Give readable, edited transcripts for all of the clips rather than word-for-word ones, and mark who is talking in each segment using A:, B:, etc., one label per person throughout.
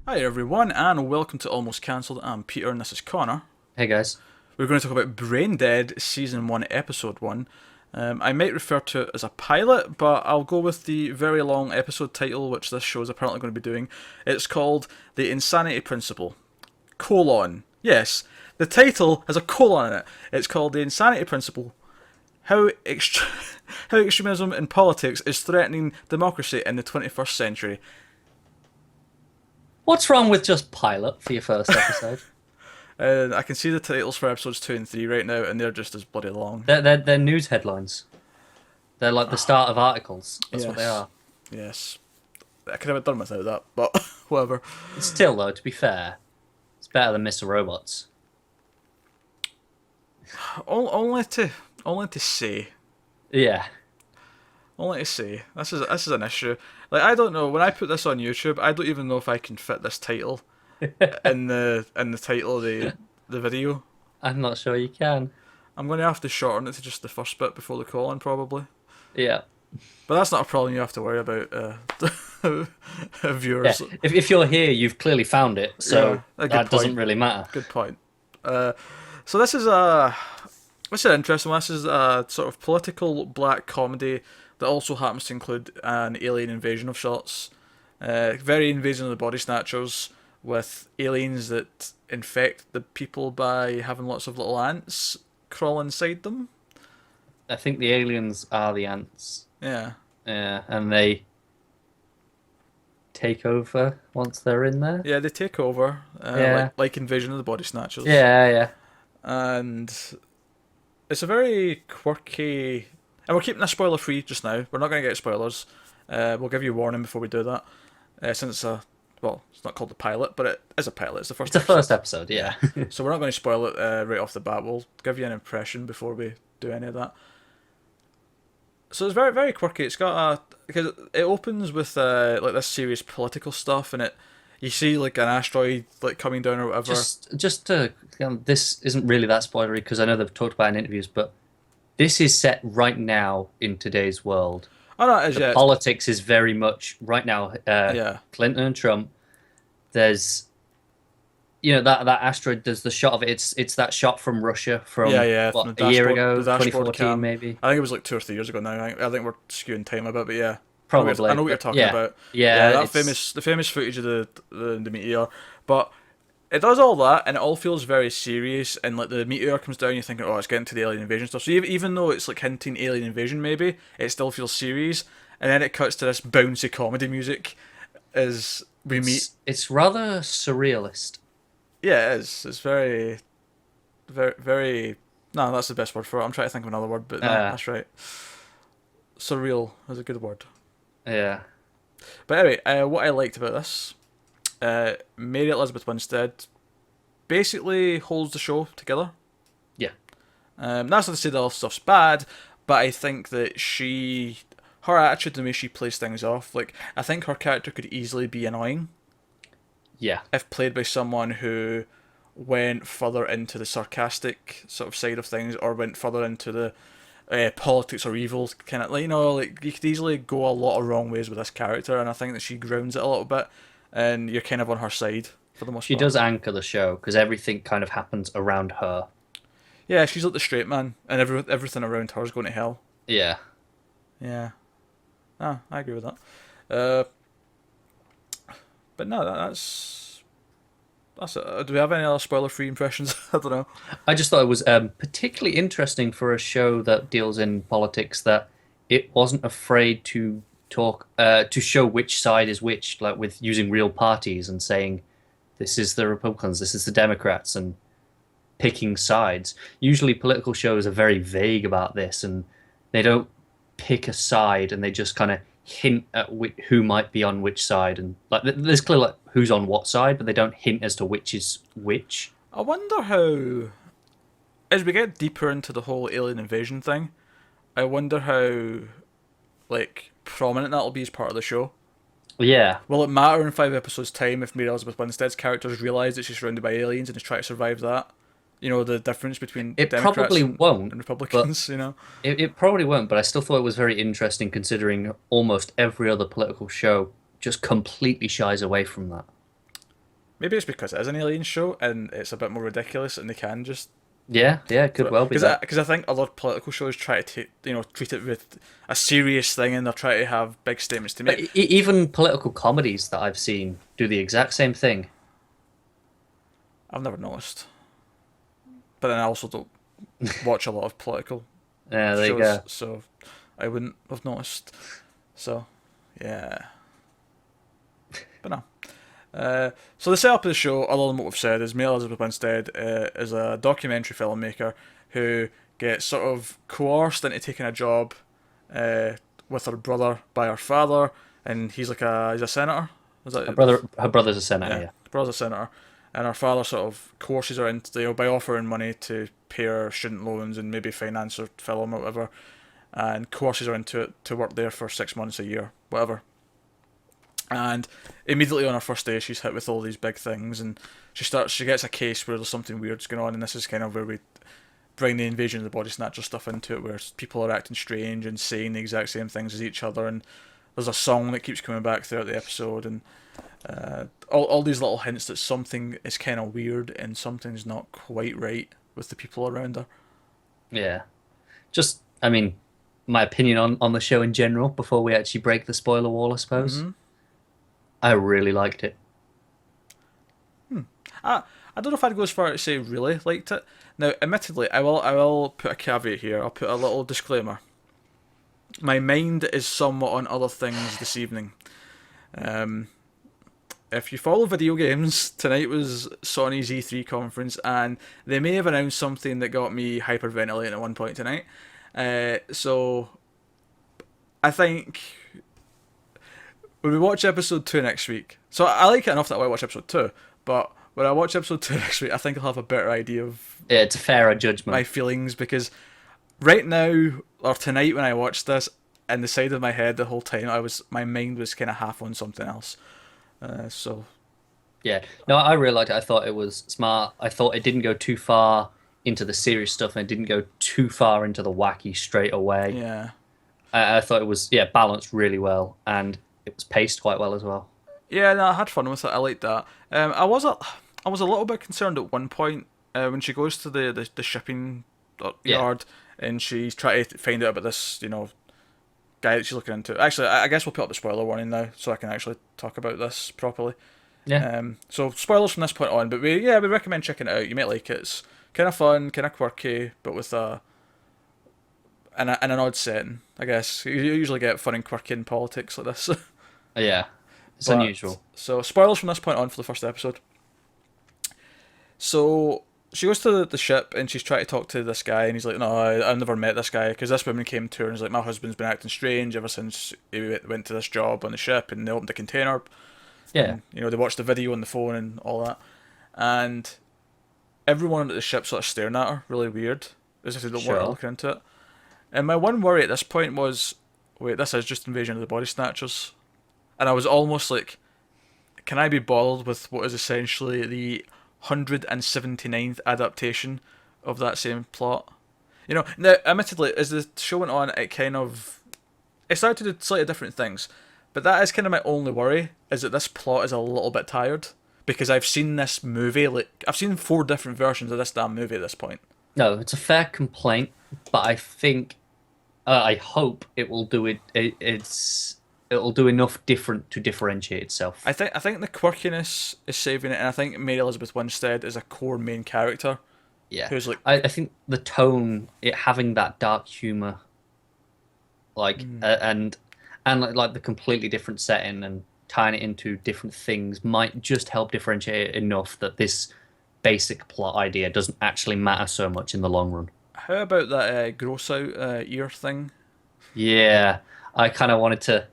A: Hi everyone, and welcome to Almost Cancelled. I'm Peter, and this is Connor.
B: Hey guys.
A: We're going to talk about BrainDead Season 1, Episode 1. I might refer to it as a pilot, but I'll go with the very long episode title, which this show is apparently going to be doing. It's called The Insanity Principle. Colon. Yes, the title has a colon in it. It's called The Insanity Principle. How, how extremism in politics is threatening democracy in the 21st century.
B: What's wrong with just pilot for your first episode?
A: I can see the titles for episodes 2 and 3 right now, and they're just as bloody long.
B: They're news headlines. They're like the start of articles. That's what they
A: Yes.
B: are.
A: Yes. I could have done without that, but whatever.
B: Still though, to be fair, it's better than Mr. Robots.
A: Only to say.
B: Yeah.
A: Only to say. This is an issue. Like, I don't know, when I put this on YouTube, I don't even know if I can fit this title in the title of the video.
B: I'm not sure you can.
A: I'm gonna have to shorten it to just the first bit before the colon probably.
B: Yeah.
A: But that's not a problem you have to worry about,
B: Yeah.
A: viewers.
B: If you're here, you've clearly found it, so
A: Yeah, a good
B: that doesn't
A: point.
B: really matter.
A: Good point. So this is an interesting one. This is a sort of political black comedy that also happens to include an alien invasion of sorts. Very Invasion of the Body Snatchers, with aliens that infect the people by having lots of little ants crawl inside them.
B: I think the aliens are the ants.
A: Yeah.
B: Yeah, and they take over once they're in there.
A: Yeah, they take over,
B: Yeah.
A: like Invasion of the Body Snatchers.
B: Yeah, yeah.
A: And it's a very quirky. And we're keeping this spoiler free just now. We're not going to get spoilers. We'll give you a warning before we do that. Since it's not called the pilot, but it is a pilot. It's the
B: It's
A: first
B: the
A: episode.
B: first episode, yeah.
A: So we're not going to spoil it right off the bat. We'll give you an impression before we do any of that. So it's very, very quirky. It's got because it opens with like this serious political stuff, and you see like an asteroid like coming down or whatever.
B: Just to this isn't really that spoilery because I know they've talked about it in interviews, but this is set right now in today's world.
A: Oh no, it is,
B: The
A: yeah,
B: politics is very much right now.
A: yeah,
B: Clinton and Trump. There's, that asteroid. There's the shot of it. It's that shot from Russia
A: yeah,
B: from
A: yeah. From
B: what, a year ago,
A: the dashboard
B: 2014
A: cam.
B: maybe,
A: I think it was like 2 or 3 years ago now. I think we're skewing time a bit, but yeah, I
B: probably.
A: know what you're
B: But
A: talking
B: yeah,
A: about. Yeah,
B: yeah,
A: that
B: it's
A: famous footage of the meteor, but it does all that, and it all feels very serious. And like the meteor comes down, you're thinking, oh, it's getting to the alien invasion stuff. So even though it's like hinting alien invasion, maybe it still feels serious. And then it cuts to this bouncy comedy music as we meet.
B: it's rather surrealist.
A: Yeah, it is. It's very, very, very. No, that's the best word for it. I'm trying to think of another word, but no,
B: Uh,
A: that's right. Surreal is a good word.
B: yeah,
A: But anyway, what I liked about this, Mary Elizabeth Winstead basically holds the show together.
B: yeah.
A: That's not to say that all stuff's bad, but I think that her attitude, the way she plays things off, like I think her character could easily be annoying
B: Yeah.
A: if played by someone who went further into the sarcastic sort of side of things, or went further into the politics or evil kind of, like, like you could easily go a lot of wrong ways with this character, and I think that she grounds it a little bit, and you're kind of on her side for the most
B: She
A: part.
B: does anchor the show because everything kind of happens around her.
A: Yeah, she's like the straight man, and everything around her is going to hell.
B: Yeah.
A: Yeah, I agree with that. Uh, but no, that's it. Do we have any other spoiler-free impressions? I don't know.
B: I just thought it was particularly interesting for a show that deals in politics that it wasn't afraid to talk, to show which side is which, like with using real parties and saying, this is the Republicans, this is the Democrats, and picking sides. Usually political shows are very vague about this and they don't pick a side and they just kind of hint at who might be on which side. And like there's clearly like who's on what side, but they don't hint as to which is which.
A: I wonder how, as we get deeper into the whole alien invasion thing, I wonder how, like, prominent that'll be as part of the show.
B: Yeah,
A: Will it matter in 5 episodes' time if Mary Elizabeth Winstead's characters realise that she's surrounded by aliens and is trying to survive that? The difference between
B: it
A: Democrats
B: probably
A: and,
B: won't,
A: and
B: but
A: Republicans,
B: it probably won't, but I still thought it was very interesting considering almost every other political show just completely shies away from that.
A: maybe it's because it is an alien show and it's a bit more ridiculous, and they can just
B: Yeah, it could well be
A: because
B: that.
A: I think a lot of political shows try to take, treat it with a serious thing, and they'll try to have big statements to
B: But
A: make.
B: even political comedies that I've seen do the exact same thing.
A: I've never noticed, but then I also don't watch a lot of political
B: Yeah, there you
A: shows,
B: go.
A: so I wouldn't have noticed. So, yeah, but no. So the setup of the show, other than what we've said, is Mary Elizabeth Winstead is a documentary filmmaker who gets sort of coerced into taking a job uh, with her brother by her father, and he's a senator. Is that
B: Her brother's a senator.
A: yeah,
B: Yeah,
A: the brother's a senator, and her father sort of coerces her into by offering money to pay her student loans and maybe finance her film or whatever, and coerces her into it to work there for 6 months, a year, whatever. And immediately on her first day, she's hit with all these big things, and she gets a case where there's something weird's going on, and this is kind of where we bring the invasion of the body snatcher stuff into it, where people are acting strange and saying the exact same things as each other, and there's a song that keeps coming back throughout the episode, and all these little hints that something is kind of weird and something's not quite right with the people around her.
B: yeah. Just, I mean, my opinion on the show in general before we actually break the spoiler wall, I suppose.
A: Mm-hmm.
B: I really liked it.
A: I don't know if I'd go as far to say really liked it. Now, admittedly, I will put a caveat here. I'll put a little disclaimer. My mind is somewhat on other things this evening. Um, if you follow video games, tonight was Sony's E3 conference, and they may have announced something that got me hyperventilating at one point tonight. So I think when we watch episode 2 next week, so I like it enough that I watch episode 2, but when I watch episode 2 next week, I think I'll have a better idea of
B: Yeah, it's a fairer
A: my
B: judgment.
A: feelings, because right now, or tonight when I watched this, in the side of my head the whole time, my mind was kind of half on something else. So
B: Yeah. No, I really liked it. I thought it was smart. I thought it didn't go too far into the serious stuff and it didn't go too far into the wacky straight away.
A: yeah,
B: I thought it was, yeah, balanced really well and it was paced quite well as well.
A: yeah, no, I had fun with it. I liked that. I was a little bit concerned at one point when she goes to the shipping
B: Yeah.
A: yard, and she's trying to find out about this, guy that she's looking into. Actually, I guess we'll put up the spoiler warning now, so I can actually talk about this properly.
B: Yeah.
A: So spoilers from this point on, but we recommend checking it out. You might like it. It's kind of fun, kind of quirky, but with an odd setting. I guess you usually get fun and quirky in politics like this.
B: Yeah. It's
A: But
B: unusual.
A: so spoilers from this point on for the first episode. So she goes to the ship and she's trying to talk to this guy, and he's like, "No, I've never met this guy," because this woman came to her and was like, "My husband's been acting strange ever since he went to this job on the ship," and they opened the container,
B: Yeah.
A: and they watched the video on the phone and all that, and everyone at the ship sort of staring at her, really weird, as if they don't want her
B: Sure.
A: looking into it. And my one worry at this point was, wait, this is just Invasion of the Body Snatchers, and I was almost like, can I be bothered with what is essentially the 179th adaptation of that same plot? Now, admittedly, as the show went on, it started to do slightly different things, but that is kind of my only worry, is that this plot is a little bit tired, because I've seen this movie, like, I've seen 4 different versions of this damn movie at this point.
B: No, it's a fair complaint, but I think, I hope it will do it'll do enough different to differentiate itself.
A: I think the quirkiness is saving it, and I think Mary Elizabeth Winstead is a core main character
B: Yeah.
A: who's like,
B: I think the tone, it having that dark humor, like and like the completely different setting and tying it into different things might just help differentiate it enough that this basic plot idea doesn't actually matter so much in the long run.
A: how about that gross out ear thing?
B: Yeah, I kind of wanted to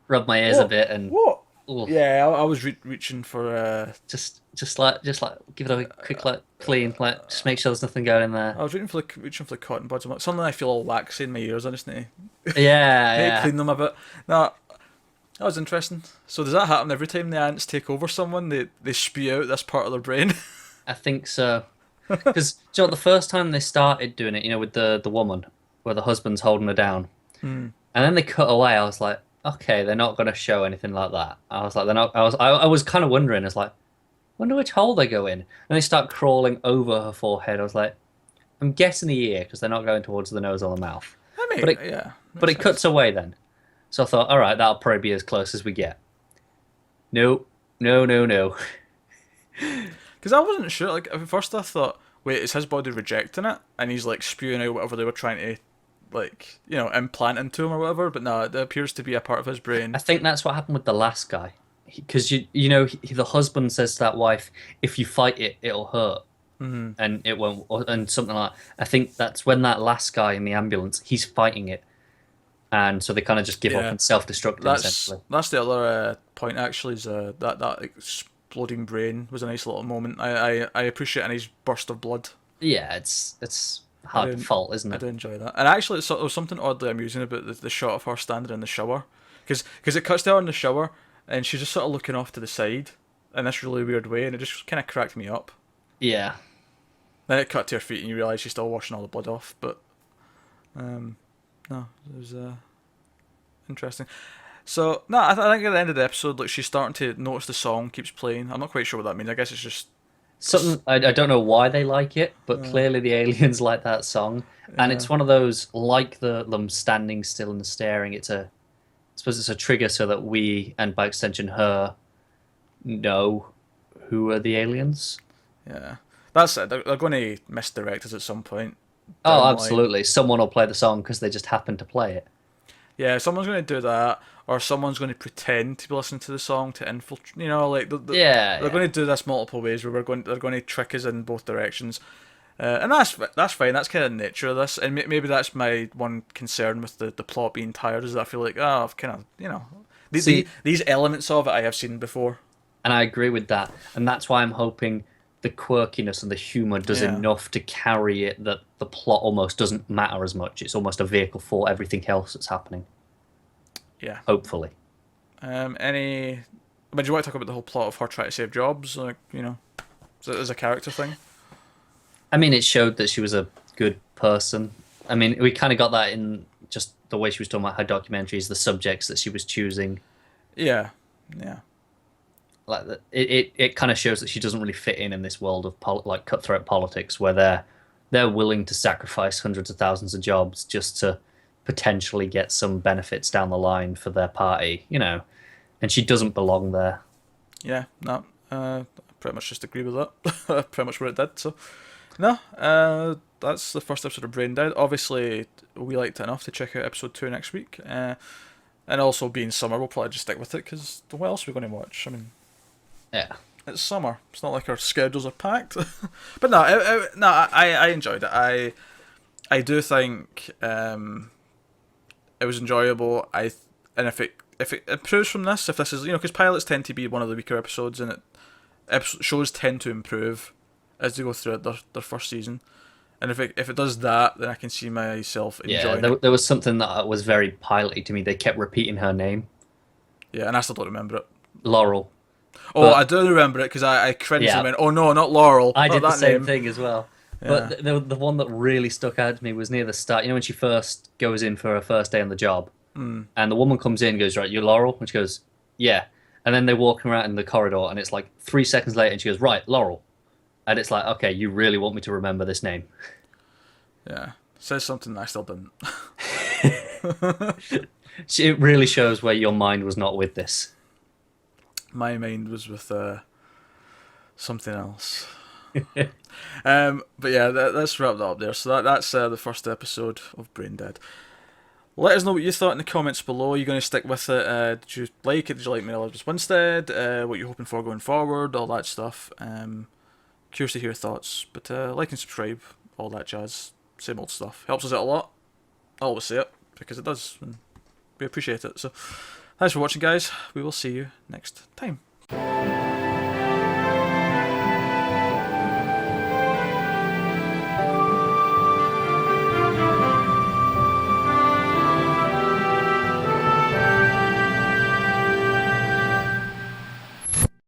B: rub my ears a
A: What?
B: bit and
A: What?
B: ugh,
A: Yeah, I was reaching for.
B: just like give it a quick like clean, like just make sure there's nothing going in there.
A: I was reaching for the cotton buds. I'm like, suddenly I feel all waxy in my ears. I just need
B: Yeah,
A: to
B: yeah.
A: clean them a bit. No, that was interesting. So does that happen every time the ants take over someone? They spew out this part of their brain.
B: I think so. Because the first time they started doing it, with the woman, where the husband's holding her down, and then they cut away. I was like, okay, they're not going to show anything like that. I was like, they're not. I was kind of wondering, it's like, Wonder which hole they go in. And they start crawling over her forehead. I was like, I'm guessing the ear because they're not going towards the nose or the mouth.
A: I
B: But
A: mean,
B: it
A: yeah,
B: but
A: makes
B: it cuts
A: sense.
B: away then. So I thought, all right, that'll probably be as close as we get. No, no, no, no.
A: Because I wasn't sure. Like at first, I thought, wait, is his body rejecting it, and he's like spewing out whatever they were trying to, like, implant into him or whatever. But no, it appears to be a part of his
B: I
A: brain.
B: think that's what happened with the last guy. Because the husband says to that wife, if you fight it, it'll hurt. And it won't, and something like that. I think that's when that last guy in the ambulance, he's fighting it. And so they kind of just give up
A: Yeah,
B: and self-destruct him,
A: that's
B: essentially.
A: that's the other point actually. Is that exploding brain was a nice little moment. I appreciate a nice burst of blood.
B: Yeah, it's
A: I
B: hard to
A: do
B: fault, isn't
A: I
B: it?
A: do enjoy that. And actually, there was something oddly amusing about the shot of her standing in the shower, because it cuts to her in the shower and she's just sort of looking off to the side in this really weird way, and it just kind of cracked me up.
B: Yeah.
A: Then it cut to her feet and you realise she's still washing all the blood off. But um, no, it was interesting. So no, I think at the end of the episode, like she's starting to notice the song keeps playing. I'm not quite sure what that means. I guess it's just
B: Something I don't know why they like it, but clearly the aliens like that song. And
A: yeah,
B: it's one of those like them standing still and staring. I suppose it's a trigger so that we, and by extension her, know who are the aliens.
A: yeah. That's it. They're going to misdirect us at some point
B: Oh,
A: down the line.
B: absolutely. Someone will play the song because they just happen to play it.
A: Yeah, someone's going to do that, or someone's going to pretend to be listening to the song to infiltrate. Like
B: Yeah,
A: they're
B: yeah.
A: going to do this multiple ways where they're going to trick us in both directions, and that's fine. That's kind of the nature of this, and maybe that's my one concern with the plot being tired is that I feel like I've kind of
B: See,
A: these elements of it I have seen before.
B: and I agree with that. And that's why I'm hoping the quirkiness and the humor does
A: Yeah,
B: enough to carry it that the plot almost doesn't matter as much. It's almost a vehicle for everything else that's happening.
A: yeah.
B: Hopefully.
A: Any? But do you want to talk about the whole plot of her trying to save jobs, like as a character thing?
B: I mean, it showed that she was a good person. I mean, we kind of got that in just the way she was talking about her documentaries, the subjects that she was choosing.
A: Yeah, yeah.
B: Like it kind of shows that she doesn't really fit in this world of like cutthroat politics, where they're willing to sacrifice hundreds of thousands of jobs just to potentially get some benefits down the line for their party, and she doesn't belong there.
A: Yeah, no, pretty much just agree with that. Pretty much what it did. So, no, that's the first episode of BrainDead. Obviously, we liked it enough to check out episode 2 next week. And also being summer, we'll probably just stick with it because what else are we going to watch? I mean,
B: Yeah.
A: it's summer. It's not like our schedules are packed. But no, I enjoyed it. I do think it was enjoyable. And if it improves from this, if this is because pilots tend to be one of the weaker episodes, and shows tend to improve as they go through their first season. And if it does that, then I can see myself
B: Yeah,
A: enjoying it.
B: there was something that was very piloty to me. They kept repeating her name,
A: Yeah, and I still don't remember it.
B: Laurel.
A: Oh,
B: But
A: I do remember it because I cringed
B: yeah,
A: and went, "Oh no, not Laurel,
B: I
A: not
B: did the
A: that
B: same
A: name."
B: thing as well.
A: Yeah,
B: But the one that really stuck out to me was near the start. You know, when she first goes in for her first day on the job, and the woman comes in and goes, "Right, you're Laurel," and she goes, "Yeah." And then they're walking around in the corridor, and it's like 3 seconds later, and she goes, "Right, Laurel," and it's like, okay, you really want me to remember this name?
A: yeah. Says something I still didn't.
B: It really shows where your mind was not with this.
A: My mind was with something else. But yeah, let's wrap that up there. So that's the first episode of BrainDead. Let us know what you thought in the comments below. Are you going to stick with it? Did you like it? Did you like Mary Elizabeth Winstead? What you're hoping for going forward? All that stuff. Curious to hear your thoughts. But like and subscribe, all that jazz. Same old stuff. Helps us out a lot. I always say it because it does. And we appreciate it. So thanks for watching, guys. We will see you next time.